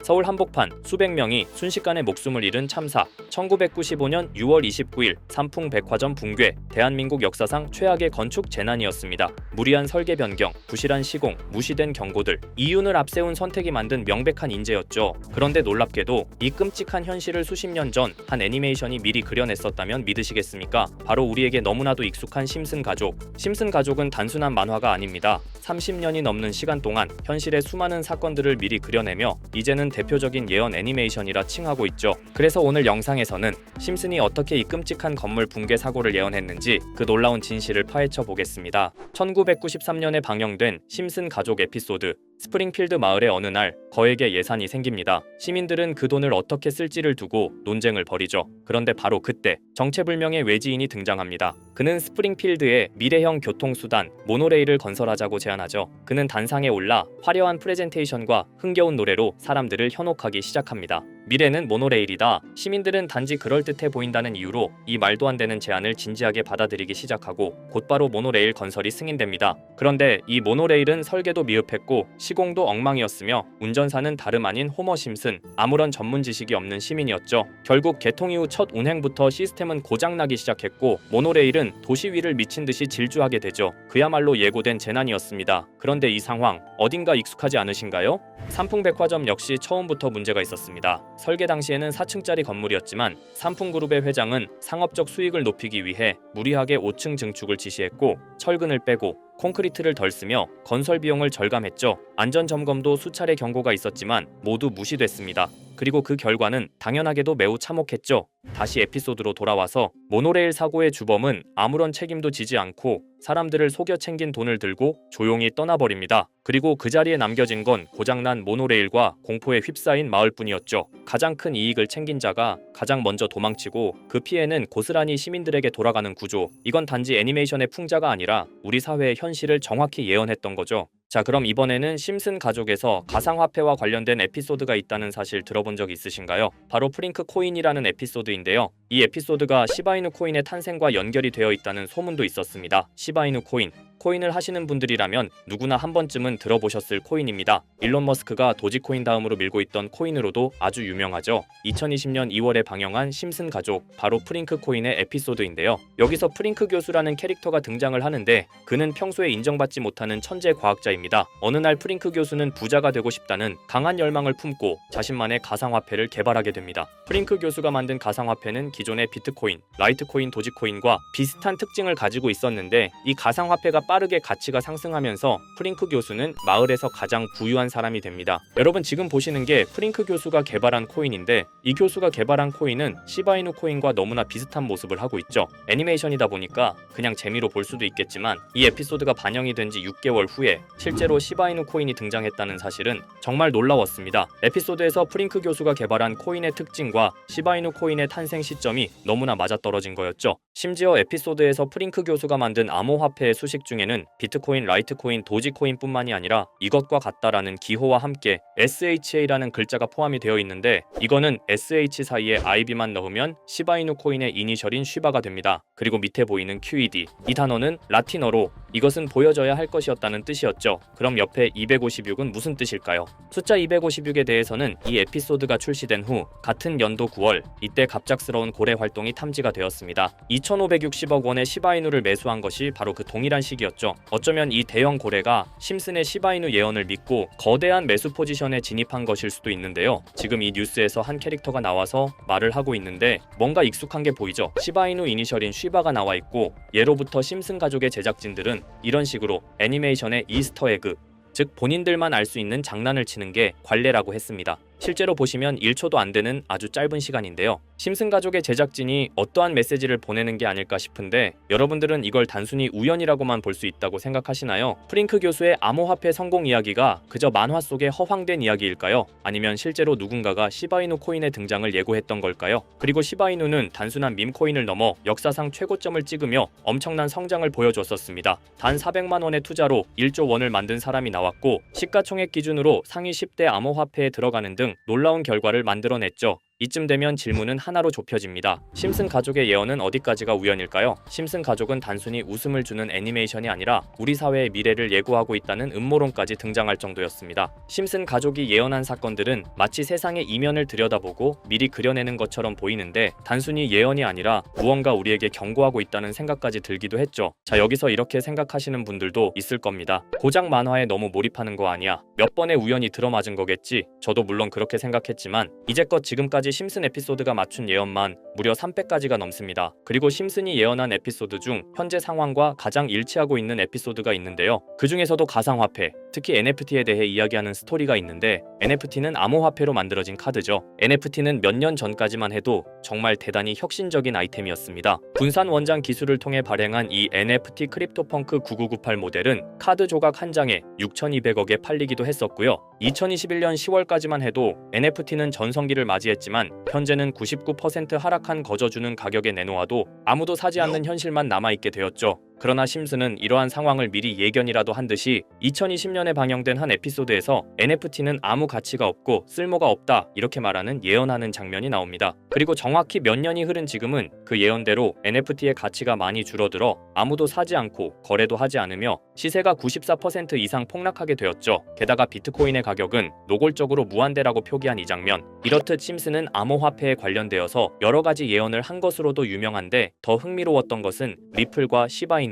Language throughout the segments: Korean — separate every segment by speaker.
Speaker 1: 서울 한복판 수백 명이 순식간에 목숨을 잃은 참사. 1995년 6월 29일 삼풍백화점 붕괴. 대한민국 역사상 최악의 건축 재난이었습니다. 무리한 설계 변경, 부실한 시공, 무시된 경고들. 이윤을 앞세운 선택이 만든 명백한 인재였죠. 그런데 놀랍게도 이 끔찍한 현실을 수십 년 전 한 애니메이션이 미리 그려냈었다면 믿으시겠습니까? 바로 우리에게 너무나도 익숙한 심슨 가족. 심슨 가족은 단순한 만화가 아닙니다. 30년이 넘는 시간 동안 현실의 수많은 사건들을 미리 그려내며 이제는 대표적인 예언 애니메이션이라 칭하고 있죠. 그래서 오늘 영상에서는 심슨이 어떻게 이 끔찍한 건물 붕괴 사고를 예언했는지 그 놀라운 진실을 파헤쳐 보겠습니다. 1993년에 방영된 심슨 가족 에피소드. 스프링필드 마을의 어느 날 거액의 예산이 생깁니다. 시민들은 그 돈을 어떻게 쓸지를 두고 논쟁을 벌이죠. 그런데 바로 그때 정체불명의 외지인이 등장합니다. 그는 스프링필드에 미래형 교통수단 모노레일을 건설하자고 제안하죠. 그는 단상에 올라 화려한 프레젠테이션과 흥겨운 노래로 사람들을 현혹하기 시작합니다. 미래는 모노레일이다. 시민들은 단지 그럴듯해 보인다는 이유로 이 말도 안 되는 제안을 진지하게 받아들이기 시작하고 곧바로 모노레일 건설이 승인됩니다. 그런데 이 모노레일은 설계도 미흡했고 시공도 엉망이었으며 운전사는 다름 아닌 호머 심슨, 아무런 전문 지식이 없는 시민이었죠. 결국 개통 이후 첫 운행부터 시스템은 고장나기 시작했고 모노레일은 도시 위를 미친 듯이 질주하게 되죠. 그야말로 예고된 재난이었습니다. 그런데 이 상황 어딘가 익숙하지 않으신가요? 삼풍백화점 역시 처음부터 문제가 있었습니다. 설계 당시에는 4층짜리 건물이었지만 삼풍그룹의 회장은 상업적 수익을 높이기 위해 무리하게 5층 증축을 지시했고 철근을 빼고 콘크리트를 덜 쓰며 건설 비용을 절감했죠. 안전점검도 수차례 경고가 있었지만 모두 무시됐습니다. 그리고 그 결과는 당연하게도 매우 참혹했죠. 다시 에피소드로 돌아와서 모노레일 사고의 주범은 아무런 책임도 지지 않고 사람들을 속여 챙긴 돈을 들고 조용히 떠나버립니다. 그리고 그 자리에 남겨진 건 고장난 모노레일과 공포에 휩싸인 마을뿐이었죠. 가장 큰 이익을 챙긴 자가 가장 먼저 도망치고 그 피해는 고스란히 시민들에게 돌아가는 구조. 이건 단지 애니메이션의 풍자가 아니라 우리 사회의 현실을 정확히 예언했던 거죠. 자, 그럼 이번에는 심슨 가족에서 가상화폐와 관련된 에피소드가 있다는 사실 들어본 적 있으신가요? 바로 프링크 코인이라는 에피소드인데요. 이 에피소드가 시바이누 코인의 탄생과 연결이 되어 있다는 소문도 있었습니다. 시바이누 코인. 코인을 하시는 분들이라면 누구나 한 번쯤은 들어보셨을 코인입니다. 일론 머스크가 도지코인 다음으로 밀고 있던 코인으로도 아주 유명하죠. 2020년 2월에 방영한 심슨 가족, 바로 프링크 코인의 에피소드인데요. 여기서 프링크 교수라는 캐릭터가 등장을 하는데 그는 평소에 인정받지 못하는 천재 과학자입니다. 어느 날 프링크 교수는 부자가 되고 싶다는 강한 열망을 품고 자신만의 가상화폐를 개발하게 됩니다. 프링크 교수가 만든 가상화폐는 기존의 비트코인, 라이트코인, 도지코인과 비슷한 특징을 가지고 있었는데 이 가상화폐가 빠르게 가치가 상승하면서 프링크 교수는 마을에서 가장 부유한 사람이 됩니다. 여러분 지금 보시는 게 프링크 교수가 개발한 코인인데 이 교수가 개발한 코인은 시바이누 코인과 너무나 비슷한 모습을 하고 있죠. 애니메이션이다 보니까 그냥 재미로 볼 수도 있겠지만 이 에피소드가 반영이 된 지 6개월 후에 실제로 시바이누 코인이 등장했다는 사실은 정말 놀라웠습니다. 에피소드에서 프링크 교수가 개발한 코인의 특징과 시바이누 코인의 탄생 시점이 너무나 맞아떨어진 거였죠. 심지어 에피소드에서 프링크 교수가 만든 암호화폐의 수식 중에는 비트코인, 라이트코인, 도지코인뿐만이 아니라 이것과 같다라는 기호와 함께 SHA라는 글자가 포함이 되어 있는데 이거는 SH 사이에 IB만 넣으면 시바이누 코인의 이니셜인 쉬바가 됩니다. 그리고 밑에 보이는 QED, 이 단어는 라틴어로 이것은 보여져야 할 것이었다는 뜻이었죠. 그럼 옆에 256은 무슨 뜻일까요? 숫자 256에 대해서는 이 에피소드가 출시된 후 같은 연도 9월 이때 갑작스러운 고래 활동이 탐지가 되었습니다. 2,560억 원의 시바이누를 매수한 것이 바로 그 동일한 시기였죠. 어쩌면 이 대형 고래가 심슨의 시바이누 예언을 믿고 거대한 매수 포지션에 진입한 것일 수도 있는데요. 지금 이 뉴스에서 한 캐릭터가 나와서 말을 하고 있는데 뭔가 익숙한 게 보이죠. 시바이누 이니셜인 쉬바가 나와 있고 예로부터 심슨 가족의 제작진들은 이런 식으로 애니메이션의 이스터 에그, 즉 본인들만 알 수 있는 장난을 치는 게 관례라고 했습니다. 실제로 보시면 1초도 안 되는 아주 짧은 시간인데요. 심슨 가족의 제작진이 어떠한 메시지를 보내는 게 아닐까 싶은데 여러분들은 이걸 단순히 우연이라고만 볼 수 있다고 생각하시나요? 프링크 교수의 암호화폐 성공 이야기가 그저 만화 속의 허황된 이야기일까요? 아니면 실제로 누군가가 시바이누 코인의 등장을 예고했던 걸까요? 그리고 시바이누는 단순한 밈코인을 넘어 역사상 최고점을 찍으며 엄청난 성장을 보여줬었습니다. 단 400만 원의 투자로 1조 원을 만든 사람이 나왔고 시가총액 기준으로 상위 10대 암호화폐에 들어가는 등 놀라운 결과를 만들어냈죠. 이쯤 되면 질문은 하나로 좁혀집니다. 심슨 가족의 예언은 어디까지가 우연일까요? 심슨 가족은 단순히 웃음을 주는 애니메이션이 아니라 우리 사회의 미래를 예고하고 있다는 음모론까지 등장할 정도였습니다. 심슨 가족이 예언한 사건들은 마치 세상의 이면을 들여다보고 미리 그려내는 것처럼 보이는데 단순히 예언이 아니라 무언가 우리에게 경고하고 있다는 생각까지 들기도 했죠. 자, 여기서 이렇게 생각하시는 분들도 있을 겁니다. 고작 만화에 너무 몰입하는 거 아니야? 몇 번의 우연이 들어맞은 거겠지? 저도 물론 그렇게 생각했지만 이제껏 지금까지 심슨 에피소드가 맞춘 예언만 무려 300가지가 넘습니다. 그리고 심슨이 예언한 에피소드 중 현재 상황과 가장 일치하고 있는 에피소드가 있는데요. 그 중에서도 가상화폐, 특히 NFT에 대해 이야기하는 스토리가 있는데 NFT는 암호화폐로 만들어진 카드죠. NFT는 몇 년 전까지만 해도 정말 대단히 혁신적인 아이템이었습니다. 분산 원장 기술을 통해 발행한 이 NFT 크립토펑크 9998 모델은 카드 조각 한 장에 6,200억에 팔리기도 했었고요. 2021년 10월까지만 해도 NFT는 전성기를 맞이했지만 현재는 99% 하락한 거저주는 가격에 내놓아도 아무도 사지 않는 현실만 남아있게 되었죠. 그러나 심슨은 이러한 상황을 미리 예견이라도 한 듯이 2020년에 방영된 한 에피소드에서 NFT는 아무 가치가 없고 쓸모가 없다 이렇게 말하는 예언하는 장면이 나옵니다. 그리고 정확히 몇 년이 흐른 지금은 그 예언대로 NFT의 가치가 많이 줄어들어 아무도 사지 않고 거래도 하지 않으며 시세가 94% 이상 폭락하게 되었죠. 게다가 비트코인의 가격은 노골적으로 무한대라고 표기한 이 장면. 이렇듯 심슨은 암호화폐에 관련되어서 여러 가지 예언을 한 것으로도 유명한데 더 흥미로웠던 것은 리플과 시바이누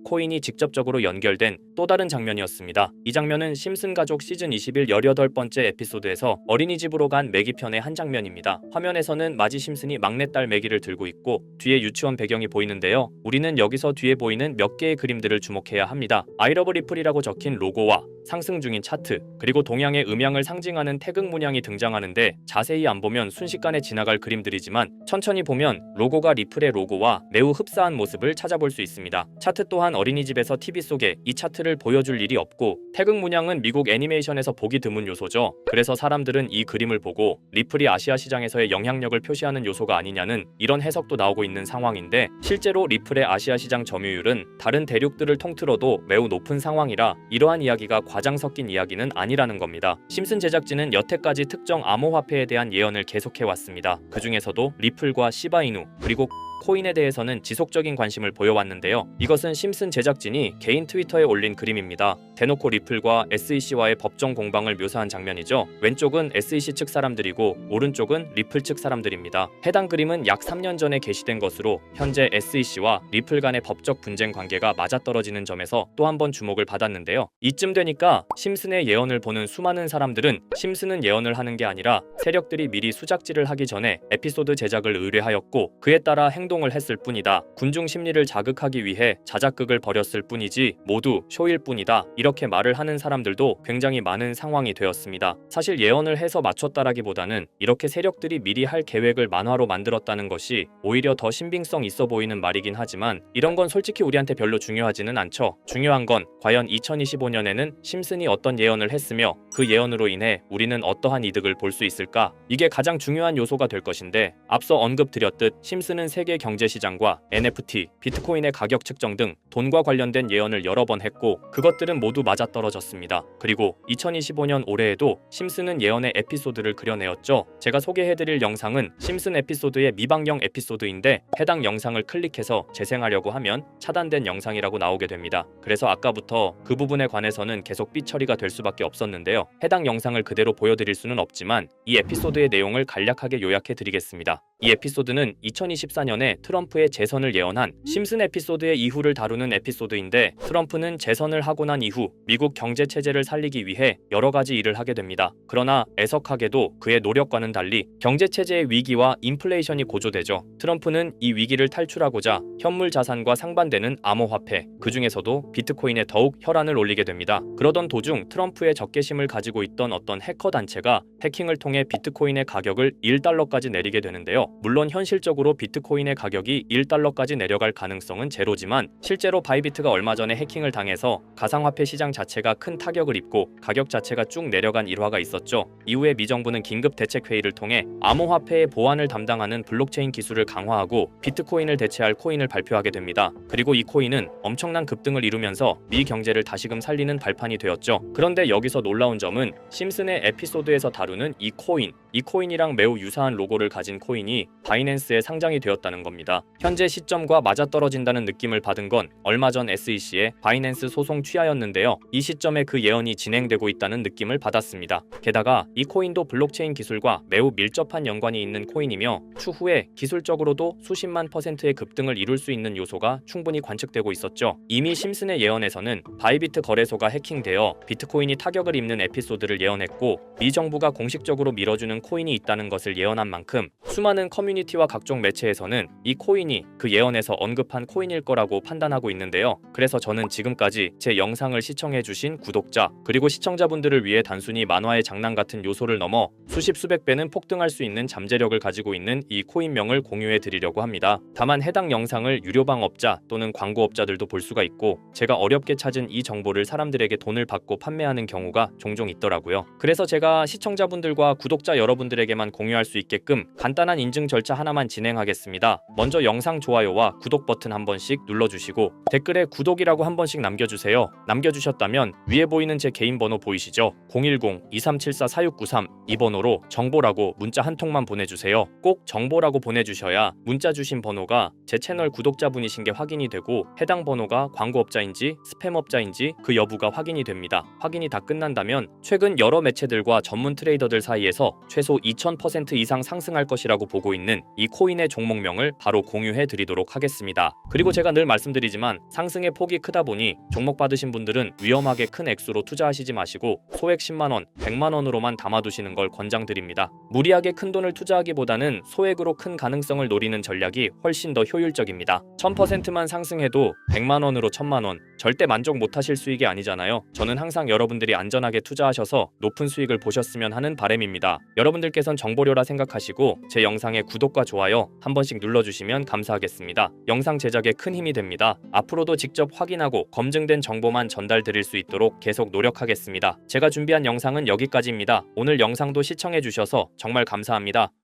Speaker 1: 코인이 직접적으로 연결된 또 다른 장면이었습니다. 이 장면은 심슨 가족 시즌 21 18번째 에피소드에서 어린이집으로 간 매기 편의 한 장면입니다. 화면에서는 마지 심슨이 막내딸 매기를 들고 있고 뒤에 유치원 배경이 보이는데요. 우리는 여기서 뒤에 보이는 몇 개의 그림들을 주목해야 합니다. I love 리플이라고 적힌 로고와 상승 중인 차트, 그리고 동양의 음양을 상징하는 태극 문양이 등장하는데 자세히 안 보면 순식간에 지나갈 그림들이지만 천천히 보면 로고가 리플의 로고와 매우 흡사한 모습을 찾아볼 수 있습니다. 차트 또한 어린이집에서 TV 속에 이 차트를 보여줄 일이 없고 태극 문양은 미국 애니메이션에서 보기 드문 요소죠. 그래서 사람들은 이 그림을 보고 리플이 아시아 시장에서의 영향력을 표시하는 요소가 아니냐는 이런 해석도 나오고 있는 상황인데 실제로 리플의 아시아 시장 점유율은 다른 대륙들을 통틀어도 매우 높은 상황이라 이러한 이야기가 과장 섞인 이야기는 아니라는 겁니다. 심슨 제작진은 여태까지 특정 암호화폐에 대한 예언을 계속해왔습니다. 그 중에서도 리플과 시바이누 그리고 코인에 대해서는 지속적인 관심을 보여왔는데요. 이것은 심슨 제작진이 개인 트위터에 올린 그림입니다. 대놓고 리플과 SEC와의 법정 공방을 묘사한 장면이죠. 왼쪽은 SEC 측 사람들이고 오른쪽은 리플 측 사람들입니다. 해당 그림은 약 3년 전에 게시된 것으로 현재 SEC와 리플 간의 법적 분쟁 관계가 맞아떨어지는 점에서 또 한 번 주목을 받았는데요. 이쯤 되니까 심슨의 예언을 보는 수많은 사람들은 심슨은 예언을 하는 게 아니라 세력들이 미리 수작질을 하기 전에 에피소드 제작을 의뢰하였고 그에 따라 행동을 했을 뿐이다. 군중 심리를 자극하기 위해 자작극을 벌였을 뿐이지 모두 쇼일 뿐이다. 이렇게 말을 하는 사람들도 굉장히 많은 상황이 되었습니다. 사실 예언을 해서 맞췄다라기보다는 이렇게 세력들이 미리 할 계획을 만화로 만들었다는 것이 오히려 더 신빙성 있어 보이는 말이긴 하지만 이런 건 솔직히 우리한테 별로 중요하지는 않죠. 중요한 건 과연 2025년에는 심슨이 어떤 예언을 했으며 그 예언으로 인해 우리는 어떠한 이득을 볼 수 있을까? 이게 가장 중요한 요소가 될 것인데 앞서 언급드렸듯 심슨은 세계 경제시장과 NFT, 비트코인의 가격 측정 등 돈과 관련된 예언을 여러 번 했고 그것들은 모두 맞아떨어졌습니다. 그리고 2025년 올해에도 심슨은 예언의 에피소드를 그려내었죠. 제가 소개해드릴 영상은 심슨 에피소드의 미방영 에피소드인데 해당 영상을 클릭해서 재생하려고 하면 차단된 영상이라고 나오게 됩니다. 그래서 아까부터 그 부분에 관해서는 계속 삐처리가 될 수밖에 없었는데요. 해당 영상을 그대로 보여드릴 수는 없지만 이 에피소드의 내용을 간략하게 요약해드리겠습니다. 이 에피소드는 2024년에 트럼프의 재선을 예언한 심슨 에피소드의 이후를 다루는 에피소드인데 트럼프는 재선을 하고 난 이후 미국 경제 체제를 살리기 위해 여러 가지 일을 하게 됩니다. 그러나 애석하게도 그의 노력과는 달리 경제 체제의 위기와 인플레이션이 고조되죠. 트럼프는 이 위기를 탈출하고자 현물 자산과 상반되는 암호화폐, 그 중에서도 비트코인에 더욱 혈안을 올리게 됩니다. 그러던 도중 트럼프의 적개심을 가지고 있던 어떤 해커 단체가 해킹을 통해 비트코인의 가격을 1달러까지 내리게 되는데요. 물론 현실적으로 비트코인의 가격이 1달러까지 내려갈 가능성은 제로지만 실제로 바이비트가 얼마 전에 해킹을 당해서 가상화폐 시장 자체가 큰 타격을 입고 가격 자체가 쭉 내려간 일화가 있었죠. 이후에 미 정부는 긴급 대책 회의를 통해 암호화폐의 보안을 담당하는 블록체인 기술을 강화하고 비트코인을 대체할 코인을 발표하게 됩니다. 그리고 이 코인은 엄청난 급등을 이루면서 미 경제를 다시금 살리는 발판이 되었죠. 그런데 여기서 놀라운 점은 심슨의 에피소드에서 다루는 이 코인, 이 코인이랑 매우 유사한 로고를 가진 코인이 바이낸스에 상장이 되었다는 겁니다. 현재 시점과 맞아떨어진다는 느낌을 받은 건 얼마 전 SEC의 바이낸스 소송 취하였는데요. 이 시점에 그 예언이 진행되고 있다는 느낌을 받았습니다. 게다가 이 코인도 블록체인 기술과 매우 밀접한 연관이 있는 코인이며 추후에 기술적으로도 수십만 %의 급등을 이룰 수 있는 요소가 충분히 관측되고 있었죠. 이미 심슨의 예언에서는 바이비트 거래소가 해킹되어 비트코인이 타격을 입는 에피소드를 예언했고 미 정부가 공식적으로 밀어주는 코인이 있다는 것을 예언한 만큼 수많은 커뮤니티와 각종 매체에서는 이 코인이 그 예언에서 언급한 코인일 거라고 판단하고 있는데요. 그래서 저는 지금까지 제 영상을 시청해주신 구독자 그리고 시청자분들을 위해 단순히 만화의 장난 같은 요소를 넘어 수십 수백 배는 폭등할 수 있는 잠재력을 가지고 있는 이 코인명을 공유해 드리려고 합니다. 다만 해당 영상을 유료방업자 또는 광고업자들도 볼 수가 있고 제가 어렵게 찾은 이 정보를 사람들에게 돈을 받고 판매하는 경우가 종종 있더라고요. 그래서 제가 시청자분들과 구독자 여러분들에게만 공유할 수 있게끔 간단한 인증 절차 하나만 진행하겠습니다. 먼저 영상 좋아요와 구독 버튼 한 번씩 눌러주시고 댓글에 구독이라고 한 번씩 남겨주세요. 남겨주셨다면 위에 보이는 제 개인 번호 보이시죠? 010-2374-4693 이 번호로 정보라고 문자 한 통만 보내주세요. 꼭 정보라고 보내주셔야 문자 주신 번호가 제 채널 구독자분이신 게 확인이 되고 해당 번호가 광고업자인지 스팸업자인지 그 여부가 확인이 됩니다. 확인이 다 끝난다면 최근 여러 매체들과 전문 트레이더들 사이에서 최소 2000% 이상 상승할 것이라고 보고 있는 이 코인의 종목명을 바로 공유해 드리도록 하겠습니다. 그리고 제가 늘 말씀드리지만 상승의 폭이 크다 보니 종목 받으신 분들은 위험하게 큰 액수로 투자하시지 마시고 소액 10만원, 100만원으로만 담아두시는 걸 권장드립니다. 무리하게 큰 돈을 투자하기보다는 소액으로 큰 가능성을 노리는 전략이 훨씬 더 효율적입니다. 1000%만 상승해도 100만원으로 1000만원 절대 만족 못하실 수익이 아니잖아요. 저는 항상 여러분들이 안전하게 투자하셔서 높은 수익을 보셨으면 하는 바람입니다. 여러분들께선 정보료라 생각하시고 제 영상에 구독과 좋아요 한 번씩 눌러주시면 감사하겠습니다. 영상 제작에 큰 힘이 됩니다. 앞으로도 직접 확인하고 검증된 정보만 전달드릴 수 있도록 계속 노력하겠습니다. 제가 준비한 영상은 여기까지입니다. 오늘 영상도 시청해주셔서 정말 감사합니다.